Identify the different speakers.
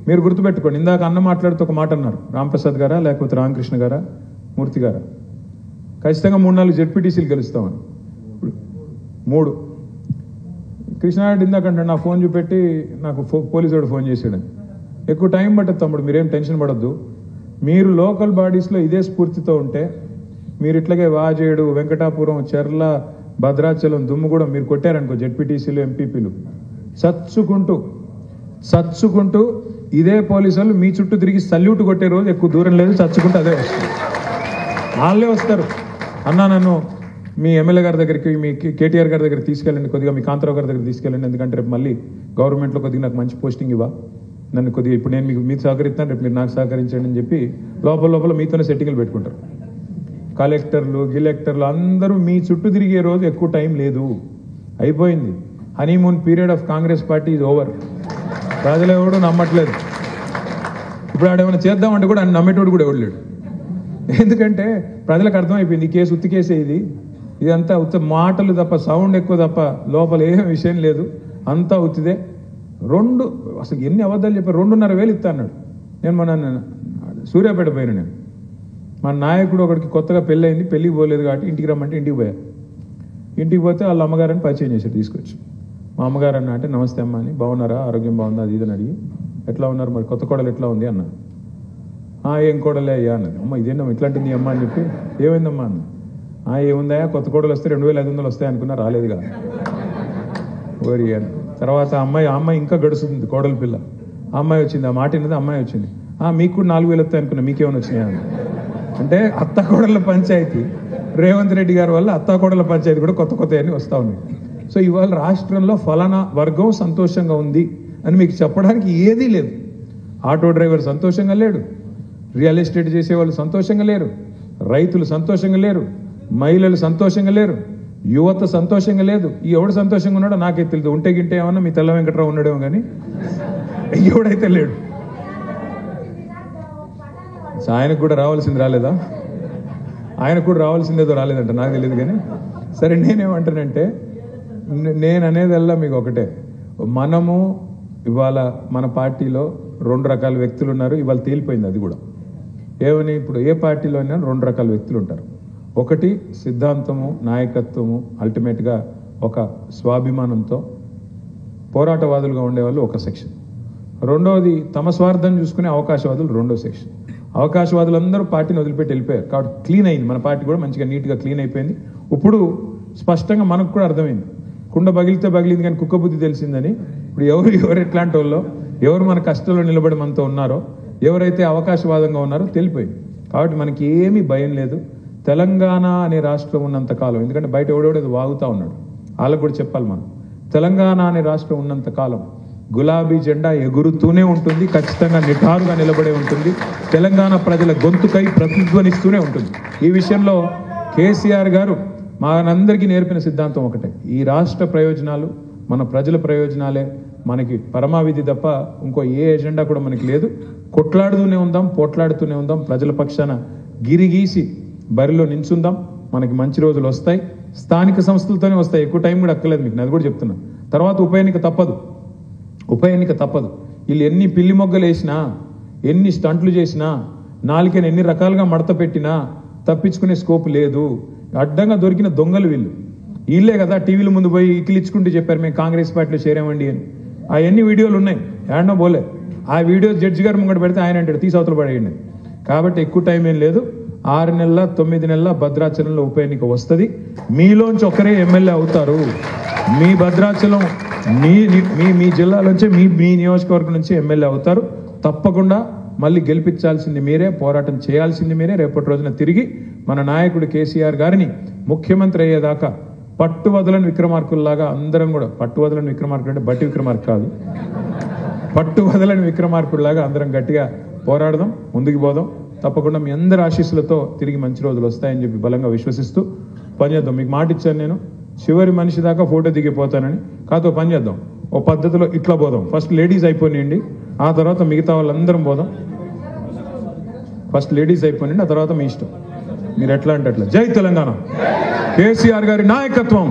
Speaker 1: మీరు గుర్తుపెట్టుకోండి, ఇందాక అన్న మాట్లాడుతూ ఒక మాట అన్నారు, రాంప్రసాద్ గారా లేకపోతే రామకృష్ణ గారా మూర్తి గారా, ఖచ్చితంగా 3-4 జెడ్పీటీసీలు గెలుస్తామని. 3 కృష్ణారెడ్డి ఇందాకంటే నా ఫోన్ చూపెట్టి నాకు పోలీసు వాడు ఫోన్ చేశాడని. ఎక్కువ టైం పట్టదు తమ్ముడు, మీరేం టెన్షన్ పడద్దు. మీరు లోకల్ బాడీస్లో ఇదే స్ఫూర్తితో ఉంటే మీరు ఇట్లాగే వాజేడు, వెంకటాపురం, చెర్ల, భద్రాచలం, దుమ్ముగూడెం మీరు కొట్టారనుకో జెడ్పీటీసీలు, ఎంపీపీలు చచ్చుకుంటూ ఇదే పోలీసు వాళ్ళు మీ చుట్టూ తిరిగి సల్యూట్ కొట్టే రోజు ఎక్కువ దూరం లేదు. చచ్చుకుంటూ అదే వస్తుంది, వాళ్ళే వస్తారు. అన్నా నన్ను మీ ఎమ్మెల్యే గారి దగ్గరికి, మీ కేటీఆర్ గారి దగ్గరికి తీసుకెళ్ళండి, కొద్దిగా మీ కాంతారావు గారి దగ్గరికి తీసుకెళ్ళండి, ఎందుకంటే రేపు మళ్ళీ గవర్నమెంట్లో కొద్దిగా నాకు మంచి పోస్టింగ్ ఇవ్వ, నన్ను కొద్దిగా ఇప్పుడు నేను మీకు సహకరిస్తాను, రేపు మీరు నాకు సహకరించండి అని చెప్పి లోపల మీతోనే సెట్టింగ్లు పెట్టుకుంటారు. కలెక్టర్లు గిలెక్టర్లు అందరూ మీ చుట్టూ తిరిగే రోజు ఎక్కువ టైం లేదు, అయిపోయింది. Honeymoon period of Congress party is over. ప్రజలు ఎవడు నమ్మట్లేదు. ఇప్పుడు ఆడేమైనా చేద్దామంటే కూడా ఆయన నమ్మేటోడు కూడా ఎవడు లేడు. ఎందుకంటే ప్రజలకు అర్థమైపోయింది ఈ కేసు ఉత్తి కేసే, ఇదంతా ఉత్త మాటలు తప్ప, సౌండ్ ఎక్కువ తప్ప లోపల ఏం విషయం లేదు, అంతా ఉత్తిదే. అసలు ఎన్ని అబద్ధాలు చెప్పారు. 2,500,000 ఇస్తా అన్నాడు. నేను మన సూర్యాపేట పోయిన, నేను మన నాయకుడు ఒకడికి కొత్తగా పెళ్ళి అయింది, పెళ్ళికి పోలేదు కాబట్టి ఇంటికి రమ్మంటే ఇంటికి పోయా. ఇంటికి పోతే వాళ్ళ అమ్మగారని పరిచయం చేశాడు తీసుకొచ్చి. మా అమ్మగారు అన్న అంటే నమస్తే అమ్మ అని, బాగున్నారా, ఆరోగ్యం బాగుందా, అది ఇదని అడిగి, ఎట్లా ఉన్నారు మరి కొత్త కోడలు ఎట్లా ఉంది అన్న. ఏం కోడలే అయ్యా అన్నది. అమ్మ ఇదేనా ఇట్లాంటిది అమ్మ అని చెప్పి, ఏమైందమ్మా అన్న. ఏముందా, కొత్త కోడలు వస్తే 2,500 వస్తాయి అనుకున్నా, రాలేదుగా ఓరి అని. తర్వాత అమ్మాయి ఇంకా గడుస్తుంది, కోడల పిల్ల. అమ్మాయి వచ్చింది, ఆ మాట విన్నది, అమ్మాయి వచ్చింది. మీకు కూడా 4,000 వస్తాయి అనుకున్నా, మీకేమైనా వచ్చినాయా అని. అంటే అత్తాకోడళ్ళ పంచాయతీ, రేవంత్ రెడ్డి గారి వల్ల అత్తాకోడళ్ళ పంచాయతీ కూడా కొత్త అన్ని వస్తూ ఉన్నాయి. సో ఇవాళ రాష్ట్రంలో ఫలానా వర్గం సంతోషంగా ఉంది అని మీకు చెప్పడానికి ఏదీ లేదు. ఆటో డ్రైవర్ సంతోషంగా లేడు, రియల్ ఎస్టేట్ చేసేవాళ్ళు సంతోషంగా లేరు, రైతులు సంతోషంగా లేరు, మహిళలు సంతోషంగా లేరు, యువత సంతోషంగా లేదు. ఎవడు సంతోషంగా ఉన్నాడో నాకే తెలియదు. ఉంటే గింటే ఏమన్నా మీ తెల్ల వెంకట్రావు ఉన్నాడేమో కానీ ఎవడైతే లేడు. ఆయనకు కూడా రావాల్సింది రాలేదా? ఆయనకు కూడా రావాల్సిందేదో రాలేదంట, నాకు తెలియదు. కానీ సరే, నేనేమంటానంటే, నేను అనేదల్లా మీకు ఒకటే, మనము ఇవాళ మన పార్టీలో 2 రకాల వ్యక్తులు ఉన్నారు. ఇవాళ తేలిపోయింది అది కూడా. ఏమని, ఇప్పుడు ఏ పార్టీలో అయినా 2 రకాల వ్యక్తులు ఉంటారు. ఒకటి సిద్ధాంతము, నాయకత్వము, అల్టిమేట్గా ఒక స్వాభిమానంతో పోరాటవాదులుగా ఉండేవాళ్ళు ఒక సెక్షన్. రెండవది తమ స్వార్థం చూసుకునే అవకాశవాదులు రెండో సెక్షన్. అవకాశవాదులందరూ పార్టీని వదిలిపెట్టి వెళ్ళిపోయారు కాబట్టి క్లీన్ అయింది. మన పార్టీ కూడా మంచిగా నీట్గా క్లీన్ అయిపోయింది. ఇప్పుడు స్పష్టంగా మనకు కూడా అర్థమైంది, కుండ పగిలితే పగిలింది కానీ కుక్క బుద్ధి తెలిసిందని. ఇప్పుడు ఎవరు ఎట్లాంటి వాళ్ళో, ఎవరు మన కష్టంలో నిలబడి మనతో ఉన్నారో, ఎవరైతే అవకాశవాదంగా ఉన్నారో తెలిపోయింది. కాబట్టి మనకి ఏమీ భయం లేదు. తెలంగాణ అనే రాష్ట్రం ఉన్నంత కాలం, ఎందుకంటే బయట ఎవడెవడేది వాగుతూ ఉన్నాడు, వాళ్ళకు కూడా చెప్పాలి మనం, తెలంగాణ అనే రాష్ట్రం ఉన్నంత కాలం గులాబీ జెండా ఎగురుతూనే ఉంటుంది, ఖచ్చితంగా నిటారుగా నిలబడే ఉంటుంది, తెలంగాణ ప్రజల గొంతుకై ప్రతిధ్వనిస్తూనే ఉంటుంది. ఈ విషయంలో కేసీఆర్ గారు మనందరికీ నేర్పిన సిద్ధాంతం ఒకటే, ఈ రాష్ట్ర ప్రయోజనాలు మన ప్రజల ప్రయోజనాలే మనకి పరమావిధి తప్ప ఇంకో ఏ ఎజెండా కూడా మనకి లేదు. కొట్లాడుతూనే ఉందాం, పోట్లాడుతూనే ఉందాం, ప్రజల పక్షాన గిరిగీసి బరిలో నించుందాం. మనకి మంచి రోజులు వస్తాయి, స్థానిక సంస్థలతోనే వస్తాయి, ఎక్కువ టైం కూడా అక్కర్లేదు మీకు, అది కూడా చెప్తున్నా. తర్వాత ఉప ఎన్నిక తప్పదు. వీళ్ళు ఎన్ని పిల్లి మొగ్గలు వేసినా, ఎన్ని స్టంట్లు చేసినా, నాలుకని ఎన్ని రకాలుగా మడత పెట్టినా తప్పించుకునే స్కోప్ లేదు. అడ్డంగా దొరికిన దొంగలు వీళ్ళే కదా టీవీల ముందు పోయి ఇట్లిచ్చుకుంటూ చెప్పారు మేము కాంగ్రెస్ పార్టీలో చేరామండి అని. అవన్నీ వీడియోలు ఉన్నాయి, ఏడనో పోలే. ఆ వీడియో జడ్జి గారు ముంగట పెడితే ఆయన అంటాడు తీసవతలు పడేయండి. కాబట్టి ఎక్కువ టైం ఏం లేదు, 6 నెలల 9 నెలల భద్రాచలంలో ఉప ఎన్నిక వస్తుంది. మీలోంచి ఒకరే ఎమ్మెల్యే అవుతారు. మీ భద్రాచలం మీ జిల్లాలోంచి మీ నియోజకవర్గం నుంచి ఎమ్మెల్యే అవుతారు. తప్పకుండా మళ్ళీ గెలిపించాల్సింది మీరే, పోరాటం చేయాల్సింది మీరే. రేపటి రోజున తిరిగి మన నాయకుడు కేసీఆర్ గారిని ముఖ్యమంత్రి అయ్యేదాకా పట్టువదలని విక్రమార్కుల్లాగా అందరం కూడా, పట్టువదలని విక్రమార్కుడు అంటే బట్టి విక్రమార్కు కాదు, పట్టువదలని విక్రమార్కుడిలాగా అందరం గట్టిగా పోరాడదాం, ముందుకు పోదాం. తప్పకుండా మీ అందరి ఆశీస్సులతో తిరిగి మంచి రోజులు వస్తాయని చెప్పి బలంగా విశ్వసిస్తూ పనిచేద్దాం. మీకు మాట ఇచ్చాను నేను, చివరి మనిషి దాకా ఫోటో దిగిపోతానని. కాదు పని చేద్దాం, ఓ పద్ధతిలో ఇట్లా పోదాం. ఫస్ట్ లేడీస్ అయిపోయినండి, ఆ తర్వాత మిగతా వాళ్ళందరం పోదాం. ఫస్ట్ లేడీస్ అయిపోయినండి, ఆ తర్వాత మీ ఇష్టం, మీరు ఎట్లా అంటే అట్లా. జై తెలంగాణ, కేసీఆర్ గారి నాయకత్వం.